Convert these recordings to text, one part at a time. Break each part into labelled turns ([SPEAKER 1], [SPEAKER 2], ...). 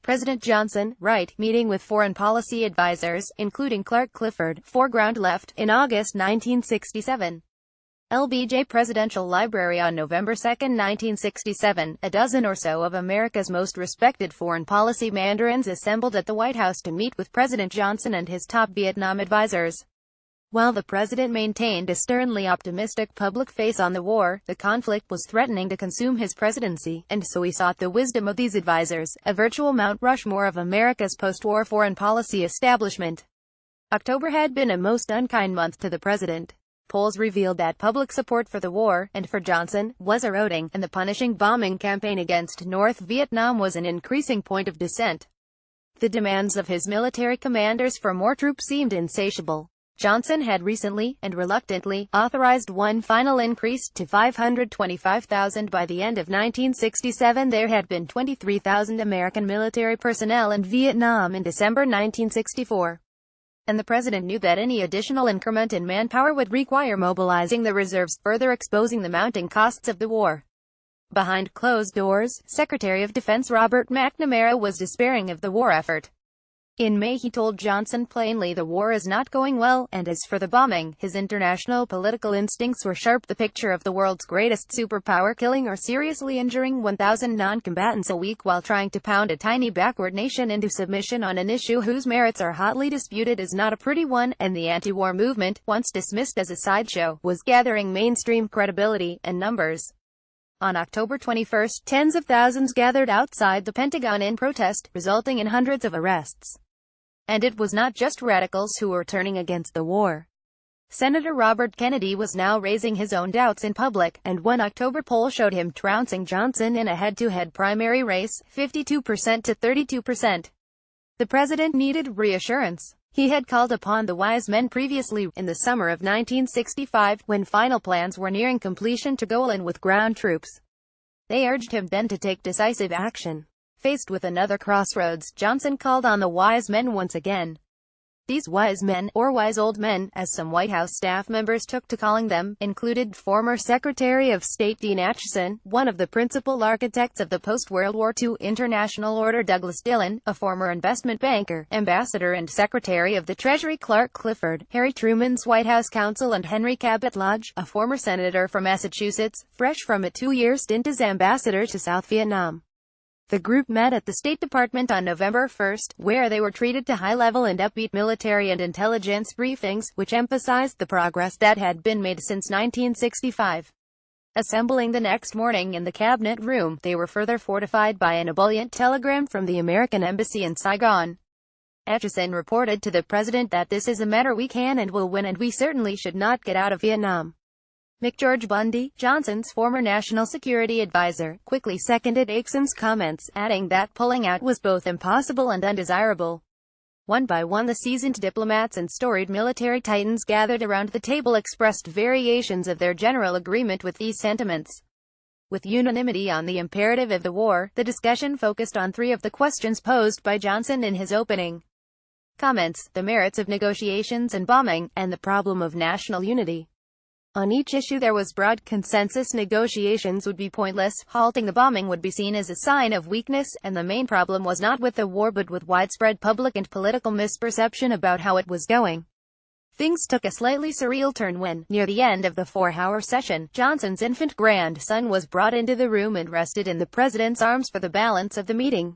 [SPEAKER 1] President Johnson, right, meeting with foreign policy advisors, including Clark Clifford, foreground left, in August 1967. LBJ Presidential Library on November 2, 1967, a dozen or so of America's most respected foreign policy mandarins assembled at the White House to meet with President Johnson and his top Vietnam advisors. While the president maintained a sternly optimistic public face on the war, the conflict was threatening to consume his presidency, and so he sought the wisdom of these advisors, a virtual Mount Rushmore of America's post-war foreign policy establishment. October had been a most unkind month to the president. Polls revealed that public support for the war, and for Johnson, was eroding, and the punishing bombing campaign against North Vietnam was an increasing point of dissent. The demands of his military commanders for more troops seemed insatiable. Johnson had recently, and reluctantly, authorized one final increase to 525,000 by the end of 1967. There had been 23,000 American military personnel in Vietnam in December 1964. And the president knew that any additional increment in manpower would require mobilizing the reserves, further exposing the mounting costs of the war. Behind closed doors, Secretary of Defense Robert McNamara was despairing of the war effort. In May he told Johnson plainly the war is not going well, and as for the bombing, his international political instincts were sharp. The picture of the world's greatest superpower killing or seriously injuring 1,000 non-combatants a week while trying to pound a tiny backward nation into submission on an issue whose merits are hotly disputed is not a pretty one, and the anti-war movement, once dismissed as a sideshow, was gathering mainstream credibility and numbers. On October 21, tens of thousands gathered outside the Pentagon in protest, resulting in hundreds of arrests. And it was not just radicals who were turning against the war. Senator Robert Kennedy was now raising his own doubts in public, and one October poll showed him trouncing Johnson in a head-to-head primary race, 52% to 32%. The president needed reassurance. He had called upon the wise men previously, in the summer of 1965, when final plans were nearing completion, to go in with ground troops. They urged him then to take decisive action. Faced with another crossroads, Johnson called on the wise men once again. These wise men, or wise old men, as some White House staff members took to calling them, included former Secretary of State Dean Acheson, one of the principal architects of the post-World War II international order Douglas Dillon, a former investment banker, ambassador and Secretary of the Treasury Clark Clifford, Harry Truman's White House counsel, and Henry Cabot Lodge, a former senator from Massachusetts, fresh from a 2-year stint as ambassador to South Vietnam. The group met at the State Department on November 1, where they were treated to high-level and upbeat military and intelligence briefings, which emphasized the progress that had been made since 1965. Assembling the next morning in the cabinet room, they were further fortified by an ebullient telegram from the American embassy in Saigon. Acheson reported to the president that this is a matter we can and will win, and we certainly should not get out of Vietnam. McGeorge Bundy, Johnson's former national security advisor, quickly seconded Acheson's comments, adding that pulling out was both impossible and undesirable. One by one the seasoned diplomats and storied military titans gathered around the table expressed variations of their general agreement with these sentiments. With unanimity on the imperative of the war, the discussion focused on 3 of the questions posed by Johnson in his opening comments: the merits of negotiations and bombing, and the problem of national unity. On each issue there was broad consensus. Negotiations would be pointless, halting the bombing would be seen as a sign of weakness, and the main problem was not with the war but with widespread public and political misperception about how it was going. Things took a slightly surreal turn when, near the end of the 4-hour session, Johnson's infant grandson was brought into the room and rested in the president's arms for the balance of the meeting.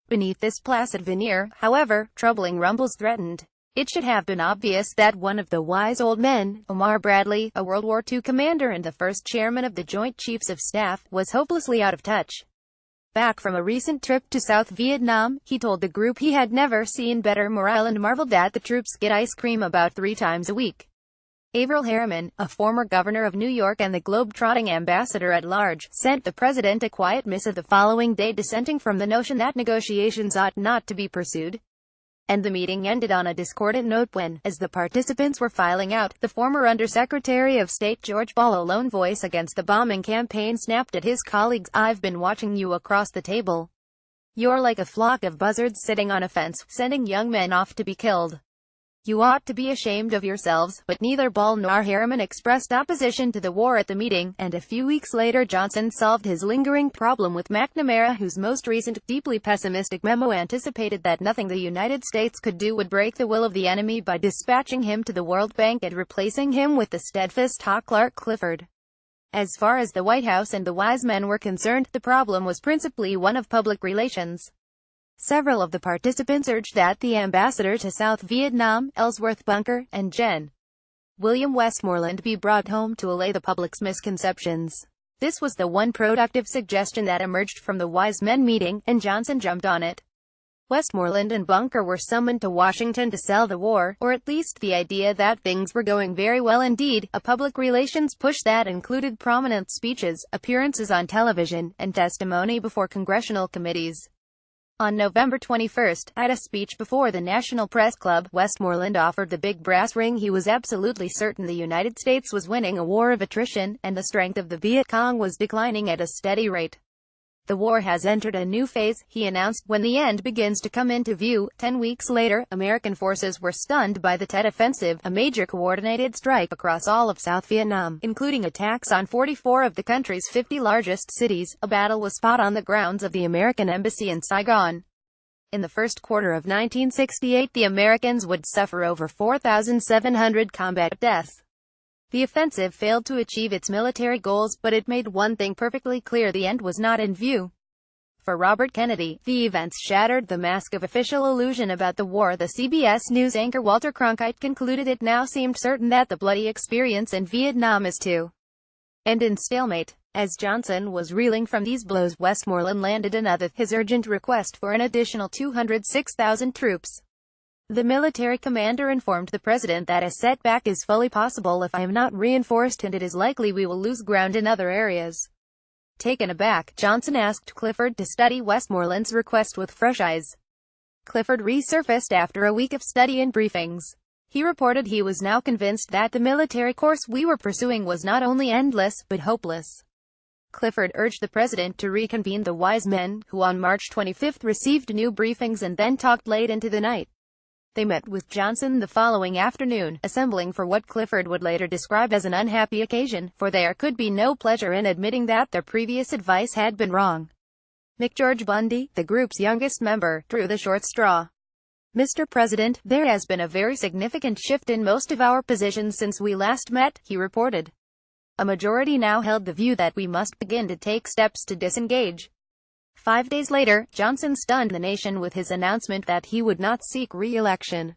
[SPEAKER 1] Beneath this placid veneer, however, troubling rumbles threatened. It should have been obvious that one of the wise old men, Omar Bradley, a World War II commander and the first chairman of the Joint Chiefs of Staff, was hopelessly out of touch. Back from a recent trip to South Vietnam, he told the group he had never seen better morale and marveled that the troops get ice cream about 3 times a week. Averell Harriman, a former governor of New York and the globe-trotting ambassador at large, sent the president a quiet missive the following day dissenting from the notion that negotiations ought not to be pursued. And the meeting ended on a discordant note when, as the participants were filing out, the former Undersecretary of State George Ball, a lone voice against the bombing campaign, snapped at his colleagues, "I've been watching you across the table. You're like a flock of buzzards sitting on a fence, sending young men off to be killed." You ought to be ashamed of yourselves, but neither Ball nor Harriman expressed opposition to the war at the meeting, and a few weeks later Johnson solved his lingering problem with McNamara, whose most recent, deeply pessimistic memo anticipated that nothing the United States could do would break the will of the enemy by dispatching him to the World Bank and replacing him with the steadfast Clark Clifford. As far as the White House and the wise men were concerned, the problem was principally one of public relations. Several of the participants urged that the ambassador to South Vietnam, Ellsworth Bunker, and Gen. William Westmoreland be brought home to allay the public's misconceptions. This was the one productive suggestion that emerged from the wise men meeting, and Johnson jumped on it. Westmoreland and Bunker were summoned to Washington to sell the war, or at least the idea that things were going very well indeed, a public relations push that included prominent speeches, appearances on television, and testimony before congressional committees. On November 21, at a speech before the National Press Club, Westmoreland offered the big brass ring he was absolutely certain the United States was winning a war of attrition, and the strength of the Viet Cong was declining at a steady rate. The war has entered a new phase, he announced, when the end begins to come into view. 10 weeks later, American forces were stunned by the Tet Offensive, a major coordinated strike across all of South Vietnam, including attacks on 44 of the country's 50 largest cities. A battle was fought on the grounds of the American embassy in Saigon. In the first quarter of 1968, the Americans would suffer over 4,700 combat deaths. The offensive failed to achieve its military goals, but it made one thing perfectly clear: the end was not in view. For Robert Kennedy, the events shattered the mask of official illusion about the war. The CBS News anchor Walter Cronkite concluded it now seemed certain that the bloody experience in Vietnam is to end in stalemate. As Johnson was reeling from these blows, Westmoreland landed another, his urgent request for an additional 206,000 troops. The military commander informed the president that a setback is fully possible if I am not reinforced, and it is likely we will lose ground in other areas. Taken aback, Johnson asked Clifford to study Westmoreland's request with fresh eyes. Clifford resurfaced after a week of study and briefings. He reported he was now convinced that the military course we were pursuing was not only endless, but hopeless. Clifford urged the president to reconvene the wise men, who on March 25 received new briefings and then talked late into the night. They met with Johnson the following afternoon, assembling for what Clifford would later describe as an unhappy occasion, for there could be no pleasure in admitting that their previous advice had been wrong. McGeorge Bundy, the group's youngest member, drew the short straw. "Mr. President, there has been a very significant shift in most of our positions since we last met," he reported. A majority now held the view that we must begin to take steps to disengage. 5 days later, Johnson stunned the nation with his announcement that he would not seek re-election.